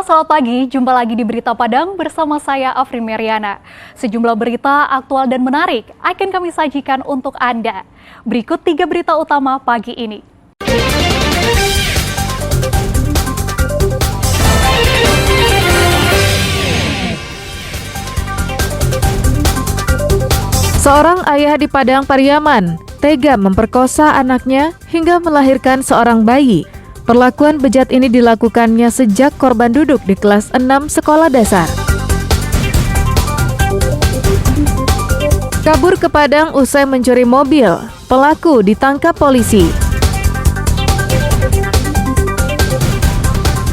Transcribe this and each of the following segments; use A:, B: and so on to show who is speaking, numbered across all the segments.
A: Halo, selamat pagi. Jumpa lagi di Berita Padang bersama saya Afri Meriana. Sejumlah berita aktual dan menarik akan kami sajikan untuk Anda. Berikut 3 berita utama pagi ini.
B: Seorang ayah di Padang Pariaman tega memperkosa anaknya hingga melahirkan seorang bayi. Perlakuan bejat ini dilakukannya sejak korban duduk di kelas 6 sekolah dasar. Kabur ke Padang usai mencuri mobil, pelaku ditangkap polisi.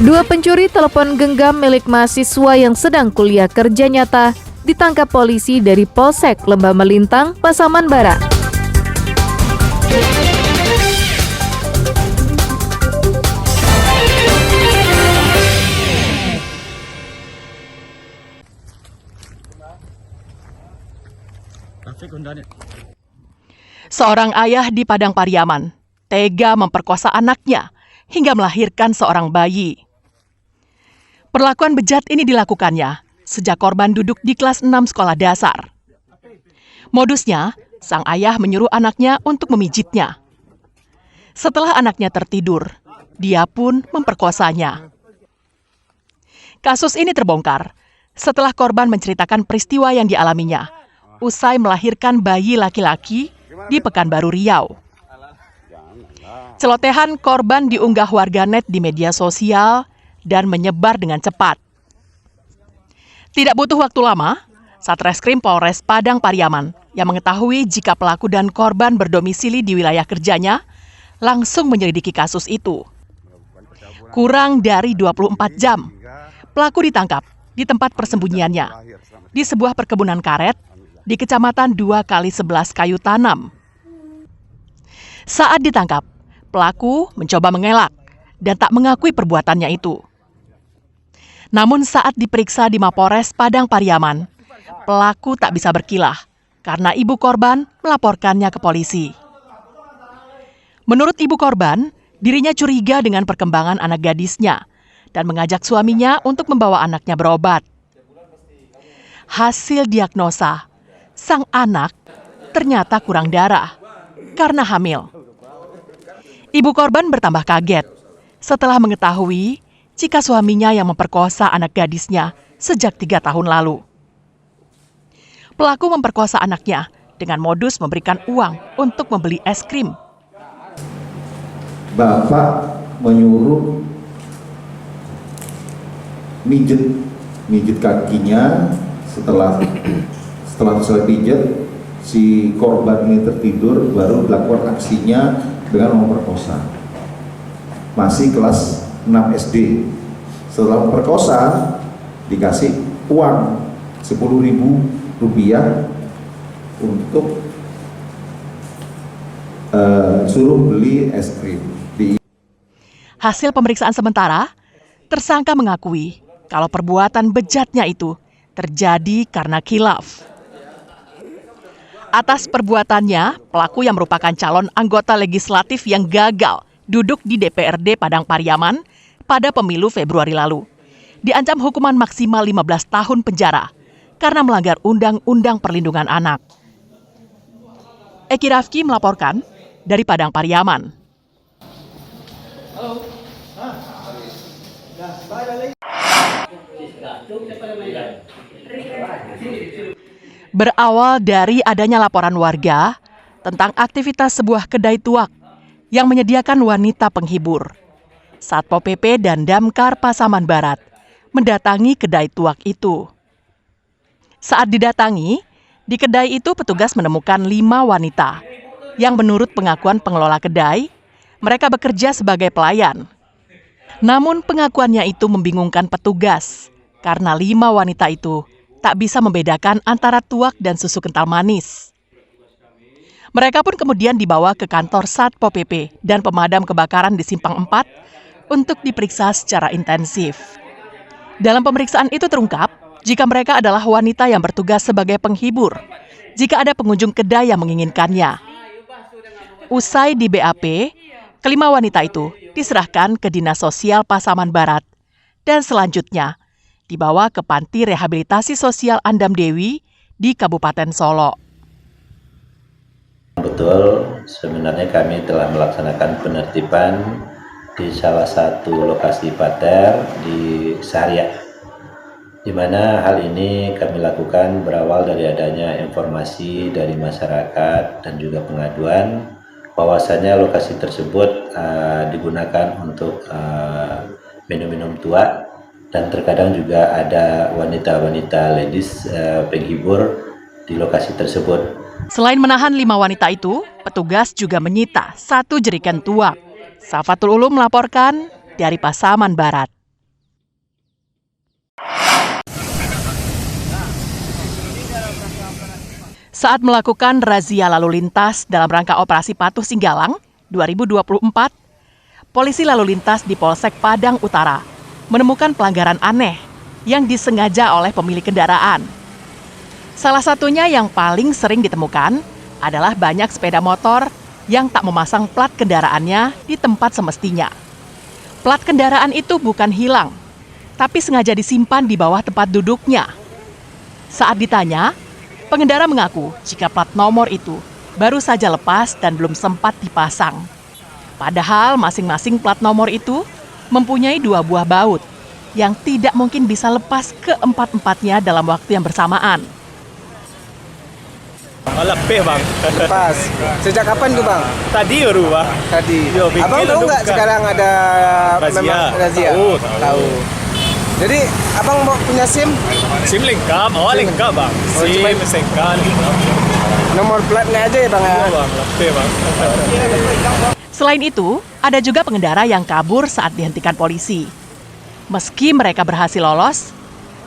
B: 2 pencuri telepon genggam milik mahasiswa yang sedang kuliah kerja nyata ditangkap polisi dari Polsek Lembah Melintang, Pasaman Barat.
C: Seorang ayah di Padang Pariaman tega memperkosa anaknya hingga melahirkan seorang bayi. Perlakuan bejat ini dilakukannya sejak korban duduk di kelas 6 sekolah dasar. Modusnya, sang ayah menyuruh anaknya untuk memijitnya. Setelah anaknya tertidur, dia pun memperkosanya. Kasus ini terbongkar setelah korban menceritakan peristiwa yang dialaminya usai melahirkan bayi laki-laki di Pekanbaru, Riau. Celotehan korban diunggah warganet di media sosial dan menyebar dengan cepat. Tidak butuh waktu lama, Satreskrim Polres Padang Pariaman yang mengetahui jika pelaku dan korban berdomisili di wilayah kerjanya langsung menyelidiki kasus itu. Kurang dari 24 jam, pelaku ditangkap di tempat persembunyiannya di sebuah perkebunan karet di Kecamatan 2x11 Kayu Tanam. Saat ditangkap, pelaku mencoba mengelak dan tak mengakui perbuatannya itu. Namun saat diperiksa di Mapores Padang Pariaman, pelaku tak bisa berkilah karena ibu korban melaporkannya ke polisi. Menurut ibu korban, dirinya curiga dengan perkembangan anak gadisnya dan mengajak suaminya untuk membawa anaknya berobat. Hasil diagnosa, sang anak ternyata kurang darah karena hamil. Ibu korban bertambah kaget setelah mengetahui jika suaminya yang memperkosa anak gadisnya sejak 3 tahun lalu. Pelaku memperkosa anaknya dengan modus memberikan uang untuk membeli es krim.
D: Bapak menyuruh mijit kakinya. Setelah selesai pijat, si korban ini tertidur, baru dilakukan aksinya dengan memperkosa. Masih kelas 6 SD. Setelah memperkosa, dikasih uang Rp10.000 untuk suruh beli es krim.
C: Hasil pemeriksaan sementara, tersangka mengakui kalau perbuatan bejatnya itu terjadi karena khilaf. Atas perbuatannya, pelaku yang merupakan calon anggota legislatif yang gagal duduk di DPRD Padang Pariaman pada pemilu Februari lalu diancam hukuman maksimal 15 tahun penjara karena melanggar Undang-Undang Perlindungan Anak. Eki Rafki melaporkan dari Padang Pariaman. Berawal dari adanya laporan warga tentang aktivitas sebuah kedai tuak yang menyediakan wanita penghibur, Satpol PP dan Damkar Pasaman Barat mendatangi kedai tuak itu. Saat didatangi, di kedai itu petugas menemukan 5 wanita yang menurut pengakuan pengelola kedai, mereka bekerja sebagai pelayan. Namun pengakuannya itu membingungkan petugas karena 5 wanita itu tak bisa membedakan antara tuak dan susu kental manis. Mereka pun kemudian dibawa ke kantor Satpol PP dan pemadam kebakaran di Simpang 4 untuk diperiksa secara intensif. Dalam pemeriksaan itu terungkap jika mereka adalah wanita yang bertugas sebagai penghibur jika ada pengunjung kedai yang menginginkannya. Usai di BAP, kelima wanita itu diserahkan ke Dinas Sosial Pasaman Barat dan selanjutnya dibawa ke Panti Rehabilitasi Sosial Andam Dewi di Kabupaten Solo.
E: Betul, sebenarnya kami telah melaksanakan penertiban di salah satu lokasi pater di Saria, di mana hal ini kami lakukan berawal dari adanya informasi dari masyarakat dan juga pengaduan bahwasanya lokasi tersebut digunakan untuk minum-minum tua, dan terkadang juga ada wanita-wanita ladies penghibur di lokasi tersebut.
C: Selain menahan 5 wanita itu, petugas juga menyita 1 jerigen tuak. Safatul Ulum melaporkan dari Pasaman Barat. Saat melakukan razia lalu lintas dalam rangka Operasi Patuh Singgalang 2024, polisi lalu lintas di Polsek Padang Utara menemukan pelanggaran aneh yang disengaja oleh pemilik kendaraan. Salah satunya yang paling sering ditemukan adalah banyak sepeda motor yang tak memasang plat kendaraannya di tempat semestinya. Plat kendaraan itu bukan hilang, tapi sengaja disimpan di bawah tempat duduknya. Saat ditanya, pengendara mengaku jika plat nomor itu baru saja lepas dan belum sempat dipasang. Padahal masing-masing plat nomor itu mempunyai 2 buah baut yang tidak mungkin bisa lepas keempat-empatnya dalam waktu yang bersamaan.
F: Lebih bang.
G: Lepas. Sejak kapan tuh bang?
F: Tadi baru bang.
G: Tadi.
F: Yo,
G: Abang tahu nggak sekarang ada
F: razia?
G: Memang razia? Tahu. Jadi abang mau punya SIM?
F: SIM lengkap, lengkap bang. SIM, lengkap.
G: Nomor platnya aja ya bang ya?
F: Iya bang, lebih bang.
C: Selain itu, ada juga pengendara yang kabur saat dihentikan polisi. Meski mereka berhasil lolos,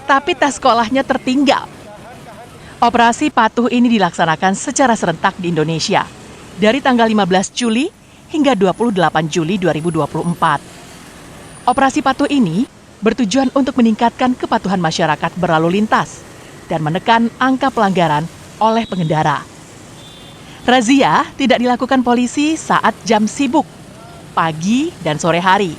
C: tapi tes sekolahnya tertinggal. Operasi Patuh ini dilaksanakan secara serentak di Indonesia, dari tanggal 15 Juli hingga 28 Juli 2024. Operasi Patuh ini bertujuan untuk meningkatkan kepatuhan masyarakat berlalu lintas dan menekan angka pelanggaran oleh pengendara. Razia tidak dilakukan polisi saat jam sibuk, pagi dan sore hari,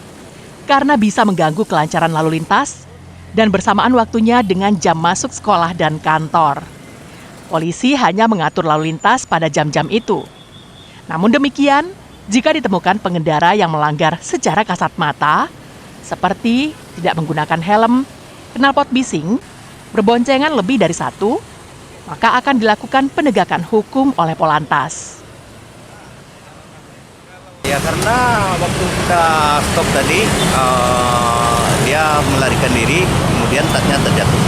C: karena bisa mengganggu kelancaran lalu lintas dan bersamaan waktunya dengan jam masuk sekolah dan kantor. Polisi hanya mengatur lalu lintas pada jam-jam itu. Namun demikian, jika ditemukan pengendara yang melanggar secara kasat mata, seperti tidak menggunakan helm, knalpot bising, berboncengan lebih dari 1, maka akan dilakukan penegakan hukum oleh Polantas.
H: Ya karena waktu kita stop tadi, dia melarikan diri, kemudian tasnya terjatuh.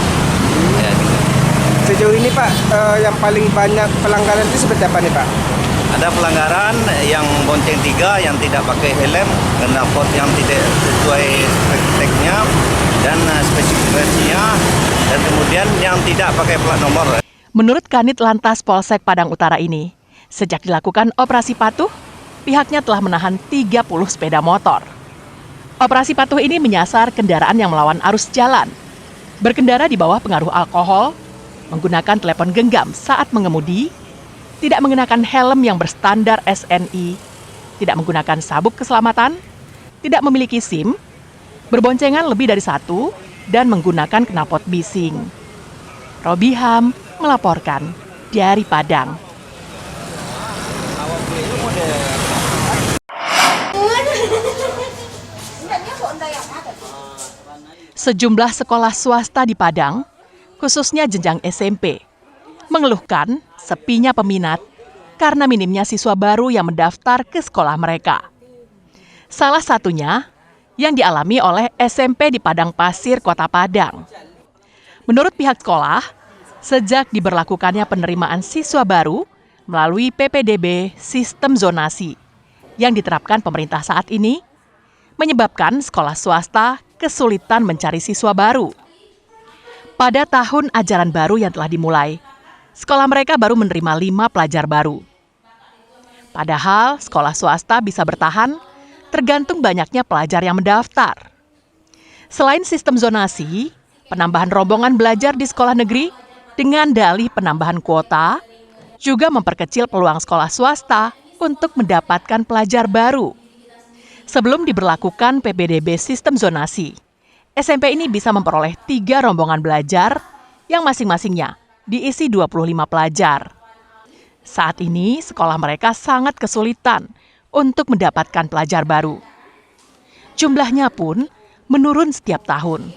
H: Ya, gitu.
G: Sejauh ini Pak, yang paling banyak pelanggaran itu seperti apa nih Pak?
H: Ada pelanggaran yang bonceng 3 yang tidak pakai helm, knalpot yang tidak sesuai speknya dan spesifikasinya, dan kemudian yang tidak pakai plat nomor.
C: Menurut Kanit Lantas Polsek Padang Utara ini, sejak dilakukan Operasi Patuh, pihaknya telah menahan 30 sepeda motor. Operasi Patuh ini menyasar kendaraan yang melawan arus jalan, berkendara di bawah pengaruh alkohol, menggunakan telepon genggam saat mengemudi, tidak mengenakan helm yang berstandar SNI, tidak menggunakan sabuk keselamatan, tidak memiliki SIM, berboncengan lebih dari 1, dan menggunakan knalpot bising. Robi Ham melaporkan dari Padang. Sejumlah sekolah swasta di Padang, khususnya jenjang SMP, mengeluhkan sepinya peminat karena minimnya siswa baru yang mendaftar ke sekolah mereka. Salah satunya yang dialami oleh SMP di Padang Pasir, Kota Padang. Menurut pihak sekolah, sejak diberlakukannya penerimaan siswa baru melalui PPDB Sistem Zonasi yang diterapkan pemerintah saat ini, menyebabkan sekolah swasta kesulitan mencari siswa baru. Pada tahun ajaran baru yang telah dimulai, sekolah mereka baru menerima 5 pelajar baru. Padahal sekolah swasta bisa bertahan tergantung banyaknya pelajar yang mendaftar. Selain sistem zonasi, penambahan rombongan belajar di sekolah negeri dengan dalih penambahan kuota juga memperkecil peluang sekolah swasta untuk mendapatkan pelajar baru. Sebelum diberlakukan PPDB sistem zonasi, SMP ini bisa memperoleh 3 rombongan belajar yang masing-masingnya diisi 25 pelajar. Saat ini, sekolah mereka sangat kesulitan untuk mendapatkan pelajar baru. Jumlahnya pun menurun setiap tahun.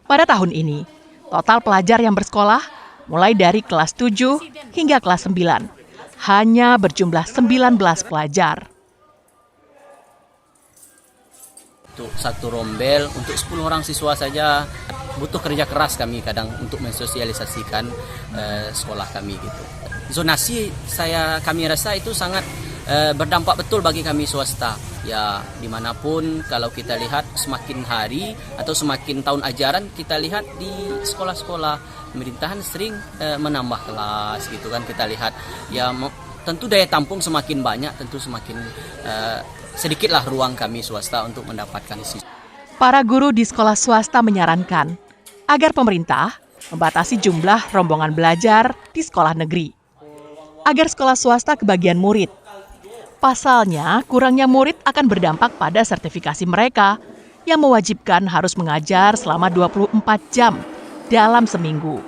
C: Pada tahun ini, total pelajar yang bersekolah mulai dari kelas 7 hingga kelas 9 hanya berjumlah 19 pelajar.
I: Untuk satu rombel, untuk 10 orang siswa saja butuh kerja keras kami kadang untuk mensosialisasikan sekolah kami gitu. Zonasi kami rasa itu sangat berdampak betul bagi kami swasta. Ya dimanapun kalau kita lihat semakin hari atau semakin tahun ajaran kita lihat di sekolah-sekolah pemerintahan sering menambah kelas gitu kan, kita lihat ya tentu daya tampung semakin banyak, tentu semakin sedikitlah ruang kami swasta untuk mendapatkan siswa.
C: Para guru di sekolah swasta menyarankan agar pemerintah membatasi jumlah rombongan belajar di sekolah negeri, agar sekolah swasta kebagian murid. Pasalnya, kurangnya murid akan berdampak pada sertifikasi mereka yang mewajibkan harus mengajar selama 24 jam dalam seminggu.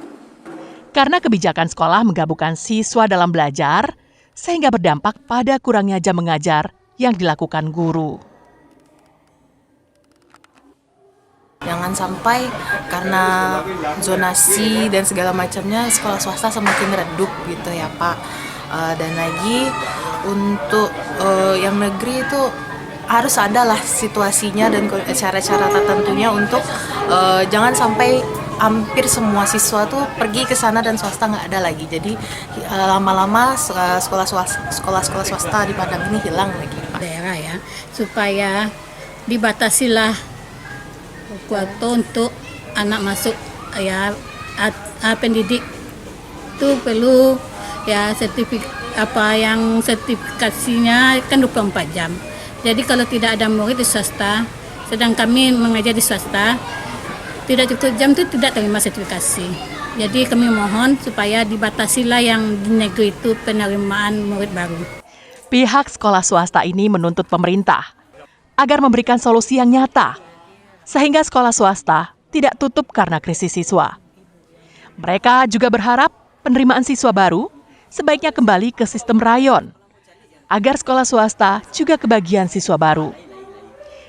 C: Karena kebijakan sekolah menggabungkan siswa dalam belajar, sehingga berdampak pada kurangnya jam mengajar yang dilakukan guru.
J: Jangan sampai karena zonasi dan segala macamnya sekolah swasta semakin redup gitu ya Pak. Dan lagi untuk yang negeri itu harus adalah situasinya dan cara-cara tertentunya untuk jangan sampai hampir semua siswa tuh pergi ke sana dan swasta nggak ada lagi. Jadi lama-lama sekolah swasta di Padang ini hilang lagi.
K: Daerah ya, supaya dibatasilah kuota untuk anak masuk ya pendidik itu perlu ya sertifikasinya kan 24 jam. Jadi kalau tidak ada murid di swasta, sedang kami mengajar di swasta, tidak cukup jam itu tidak terima sertifikasi. Jadi kami mohon supaya dibatasilah yang di negeri itu penerimaan murid baru.
C: Pihak sekolah swasta ini menuntut pemerintah agar memberikan solusi yang nyata, sehingga sekolah swasta tidak tutup karena krisis siswa. Mereka juga berharap penerimaan siswa baru sebaiknya kembali ke sistem rayon, agar sekolah swasta juga kebagian siswa baru.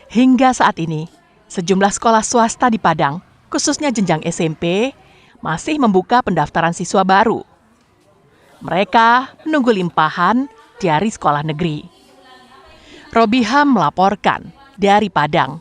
C: Hingga saat ini, sejumlah sekolah swasta di Padang, khususnya jenjang SMP, masih membuka pendaftaran siswa baru. Mereka menunggu limpahan dari sekolah negeri. Robiham melaporkan dari Padang.